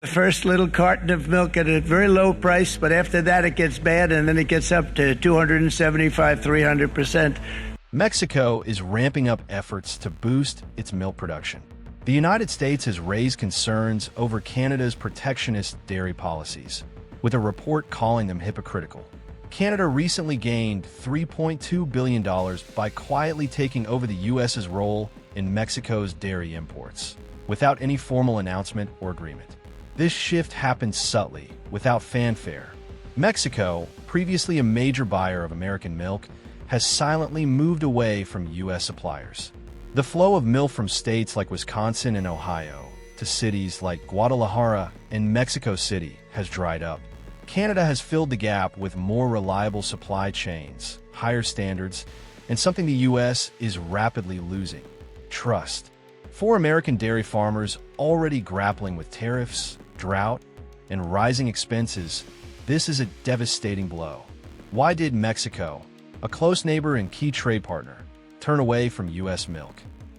The first little carton of milk at a very low price, but after that it gets bad, and then it gets up to 275, 300%. Mexico is ramping up efforts to boost its milk production. The United States has raised concerns over Canada's protectionist dairy policies, with a report calling them hypocritical. Canada recently gained $3.2 billion by quietly taking over the U.S.'s role in Mexico's dairy imports, without any formal announcement or agreement. This shift happened subtly, without fanfare. Mexico, previously a major buyer of American milk, has silently moved away from U.S. suppliers. The flow of milk from states like Wisconsin and Ohio to cities like Guadalajara and Mexico City has dried up. Canada has filled the gap with more reliable supply chains, higher standards, and something the U.S. is rapidly losing: trust. For American dairy farmers already grappling with tariffs, drought, and rising expenses, this is a devastating blow. Why did Mexico, a close neighbor and key trade partner, turn away from U.S. milk?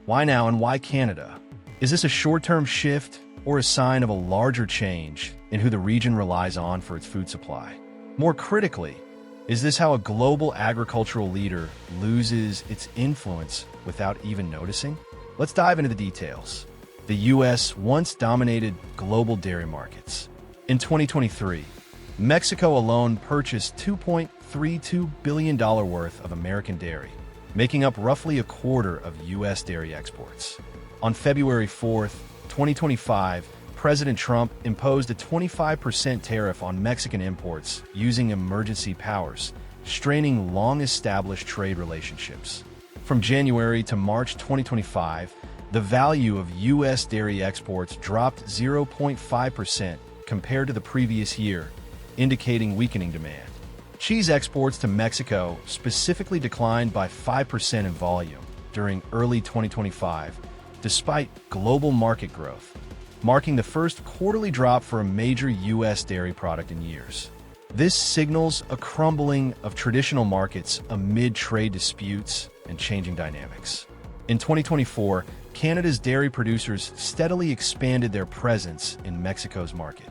Why now, and why Canada? Is this a short-term shift or a sign of a larger change in who the region relies on for its food supply? More critically, is this how a global agricultural leader loses its influence without even noticing? Let's dive into the details. The U.S. once dominated global dairy markets. In 2023, Mexico alone purchased $2.32 billion worth of American dairy, making up roughly a quarter of U.S. dairy exports. On February 4th, 2025, President Trump imposed a 25% tariff on Mexican imports using emergency powers, straining long-established trade relationships. From January to March 2025, the value of U.S. dairy exports dropped 0.5% compared to the previous year, indicating weakening demand. Cheese exports to Mexico specifically declined by 5% in volume during early 2025, despite global market growth, marking the first quarterly drop for a major U.S. dairy product in years. This signals a crumbling of traditional markets amid trade disputes and changing dynamics. In 2024, Canada's dairy producers steadily expanded their presence in Mexico's market.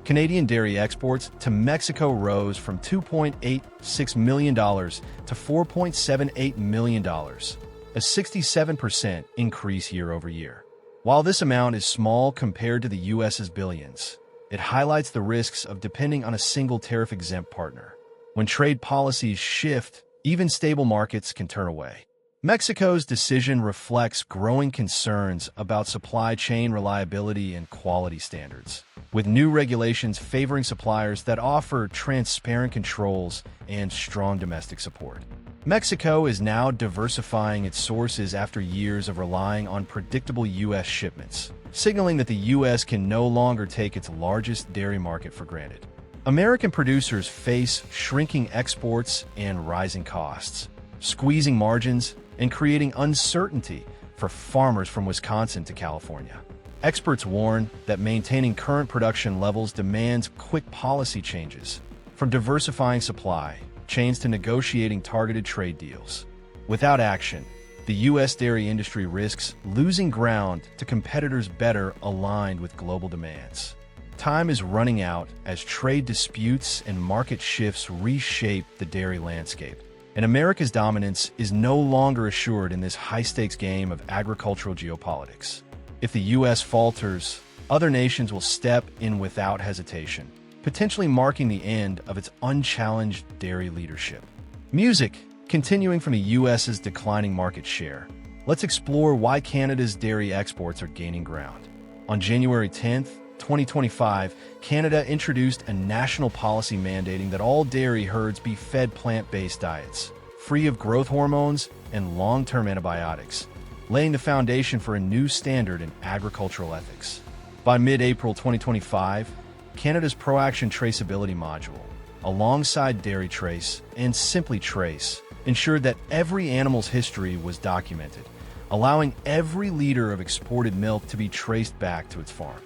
Canadian dairy exports to Mexico rose from $2.86 million to $4.78 million, a 67% increase year over year. While this amount is small compared to the U.S.'s billions, it highlights the risks of depending on a single tariff-exempt partner. When trade policies shift, even stable markets can turn away. Mexico's decision reflects growing concerns about supply chain reliability and quality standards, with new regulations favoring suppliers that offer transparent controls and strong domestic support. Mexico is now diversifying its sources after years of relying on predictable U.S. shipments, signaling that the U.S. can no longer take its largest dairy market for granted. American producers face shrinking exports and rising costs, squeezing margins and creating uncertainty for farmers from Wisconsin to California. Experts warn that maintaining current production levels demands quick policy changes, from diversifying supply chains to negotiating targeted trade deals. Without action, the U.S. dairy industry risks losing ground to competitors better aligned with global demands. Time is running out as trade disputes and market shifts reshape the dairy landscape, and America's dominance is no longer assured in this high-stakes game of agricultural geopolitics. If the U.S. falters, other nations will step in without hesitation, potentially marking the end of its unchallenged dairy leadership. Music, continuing from the U.S.'s declining market share, let's explore why Canada's dairy exports are gaining ground. On January 10th, 2025, Canada introduced a national policy mandating that all dairy herds be fed plant-based diets, free of growth hormones and long-term antibiotics, laying the foundation for a new standard in agricultural ethics. By mid-April 2025, Canada's ProAction Traceability Module, alongside Dairy Trace and Simply Trace, ensured that every animal's history was documented, allowing every liter of exported milk to be traced back to its farm.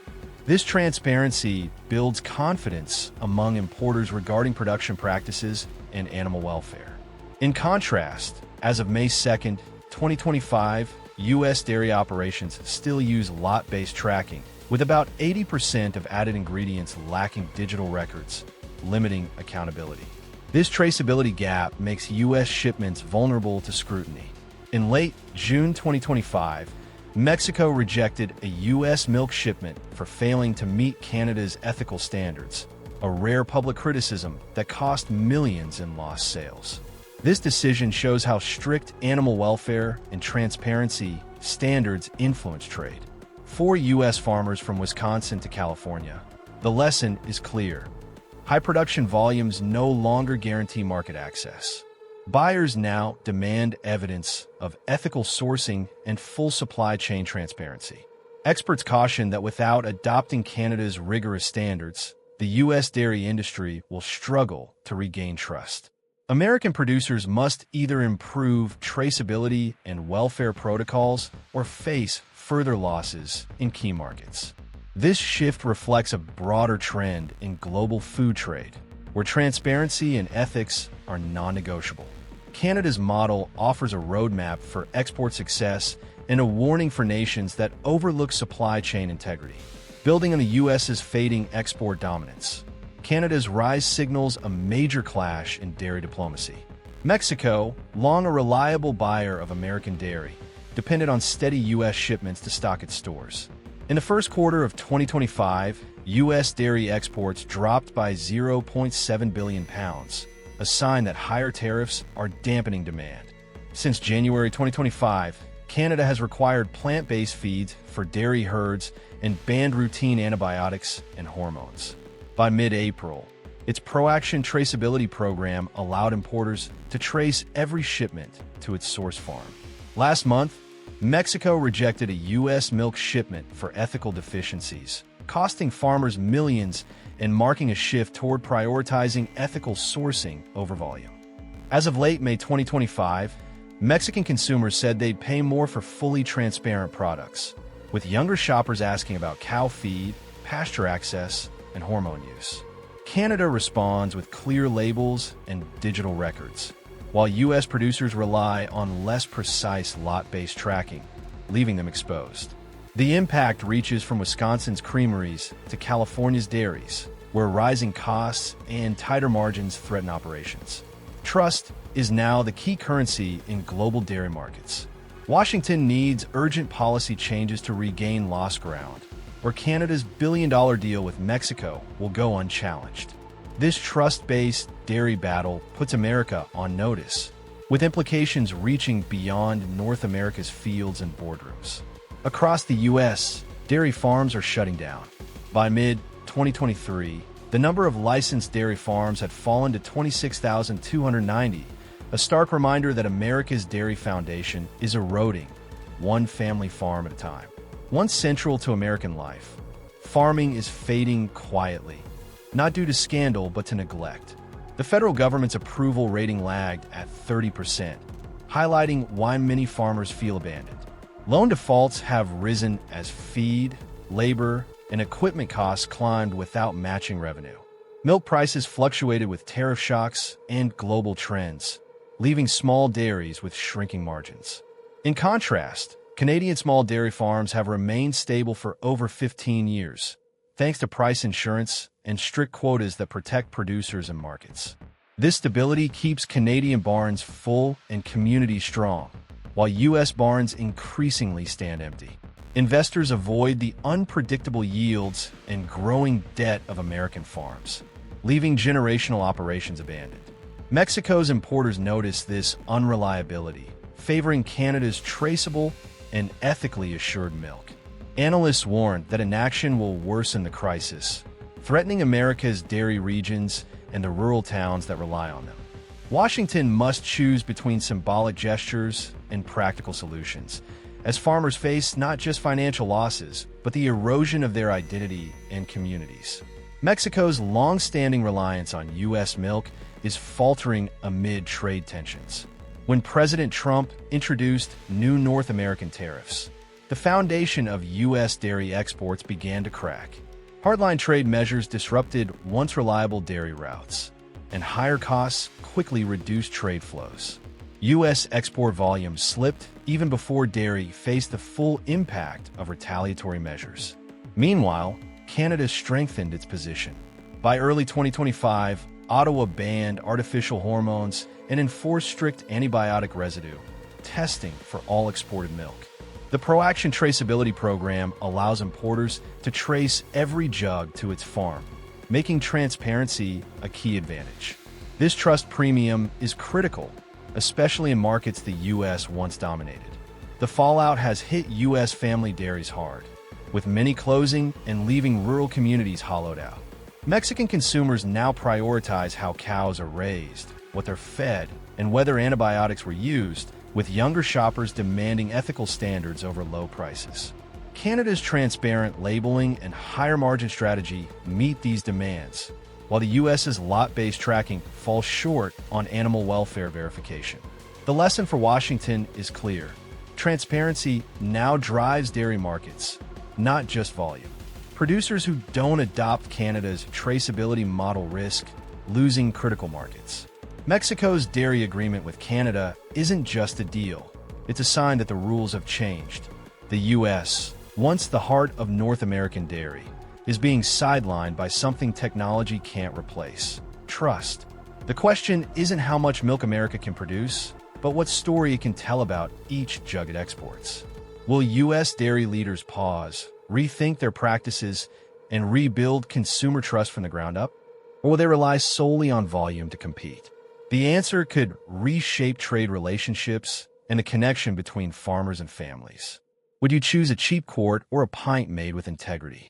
This transparency builds confidence among importers regarding production practices and animal welfare. In contrast, as of May 2nd, 2025, U.S. dairy operations still use lot-based tracking, with about 80% of added ingredients lacking digital records, limiting accountability. This traceability gap makes U.S. shipments vulnerable to scrutiny. In late June 2025, Mexico rejected a U.S. milk shipment for failing to meet Canada's ethical standards, a rare public criticism that cost millions in lost sales. This decision shows how strict animal welfare and transparency standards influence trade. For U.S. farmers from Wisconsin to California, the lesson is clear. High production volumes no longer guarantee market access. Buyers now demand evidence of ethical sourcing and full supply chain transparency. Experts caution that without adopting Canada's rigorous standards, the U.S. dairy industry will struggle to regain trust. American producers must either improve traceability and welfare protocols or face further losses in key markets. This shift reflects a broader trend in global food trade, where transparency and ethics are non-negotiable. Canada's model offers a roadmap for export success and a warning for nations that overlook supply chain integrity. Building on the U.S.'s fading export dominance, Canada's rise signals a major clash in dairy diplomacy. Mexico, long a reliable buyer of American dairy, depended on steady U.S. shipments to stock its stores. In the first quarter of 2025, U.S. dairy exports dropped by 0.7 billion pounds, a sign that higher tariffs are dampening demand. Since January 2025, Canada has required plant-based feeds for dairy herds and banned routine antibiotics and hormones. By mid-April, its ProAction traceability program allowed importers to trace every shipment to its source farm. Last month, Mexico rejected a U.S. milk shipment for ethical deficiencies, costing farmers millions and marking a shift toward prioritizing ethical sourcing over volume. As of late May 2025, Mexican consumers said they'd pay more for fully transparent products, with younger shoppers asking about cow feed, pasture access, and hormone use. Canada responds with clear labels and digital records, while U.S. producers rely on less precise lot-based tracking, leaving them exposed. The impact reaches from Wisconsin's creameries to California's dairies, where rising costs and tighter margins threaten operations. Trust is now the key currency in global dairy markets. Washington needs urgent policy changes to regain lost ground, where Canada's billion-dollar deal with Mexico will go unchallenged. This trust-based dairy battle puts America on notice, with implications reaching beyond North America's fields and boardrooms. Across the U.S., dairy farms are shutting down. By mid-2023, the number of licensed dairy farms had fallen to 26,290, a stark reminder that America's dairy foundation is eroding, one family farm at a time. Once central to American life, farming is fading quietly, not due to scandal but to neglect. The federal government's approval rating lagged at 30%, highlighting why many farmers feel abandoned. Loan defaults have risen as feed, labor, and equipment costs climbed without matching revenue. Milk prices fluctuated with tariff shocks and global trends, leaving small dairies with shrinking margins. In contrast, Canadian small dairy farms have remained stable for over 15 years, thanks to price insurance and strict quotas that protect producers and markets. This stability keeps Canadian barns full and communities strong, while U.S. barns increasingly stand empty. Investors avoid the unpredictable yields and growing debt of American farms, leaving generational operations abandoned. Mexico's importers notice this unreliability, favoring Canada's traceable and ethically assured milk. Analysts warn that inaction will worsen the crisis, threatening America's dairy regions and the rural towns that rely on them. Washington must choose between symbolic gestures and practical solutions, as farmers face not just financial losses, but the erosion of their identity and communities. Mexico's long-standing reliance on U.S. milk is faltering amid trade tensions. When President Trump introduced new North American tariffs, the foundation of U.S. dairy exports began to crack. Hardline trade measures disrupted once reliable dairy routes, and higher costs quickly reduced trade flows. U.S. export volumes slipped even before dairy faced the full impact of retaliatory measures. Meanwhile, Canada strengthened its position. By early 2025, Ottawa banned artificial hormones and enforced strict antibiotic residue testing for all exported milk. The ProAction Traceability Program allows importers to trace every jug to its farm, making transparency a key advantage. This trust premium is critical, especially in markets the U.S. once dominated. The fallout has hit U.S. family dairies hard, with many closing and leaving rural communities hollowed out. Mexican consumers now prioritize how cows are raised, what they're fed, and whether antibiotics were used, with younger shoppers demanding ethical standards over low prices. Canada's transparent labeling and higher margin strategy meet these demands, while the U.S.'s lot-based tracking falls short on animal welfare verification. The lesson for Washington is clear. Transparency now drives dairy markets, not just volume. Producers who don't adopt Canada's traceability model risk losing critical markets. Mexico's dairy agreement with Canada isn't just a deal. It's a sign that the rules have changed. The U.S., once the heart of North American dairy, is being sidelined by something technology can't replace: trust. The question isn't how much milk America can produce, but what story it can tell about each jug it exports. Will U.S. dairy leaders pause, rethink their practices, and rebuild consumer trust from the ground up? Or will they rely solely on volume to compete? The answer could reshape trade relationships and the connection between farmers and families. Would you choose a cheap quart or a pint made with integrity?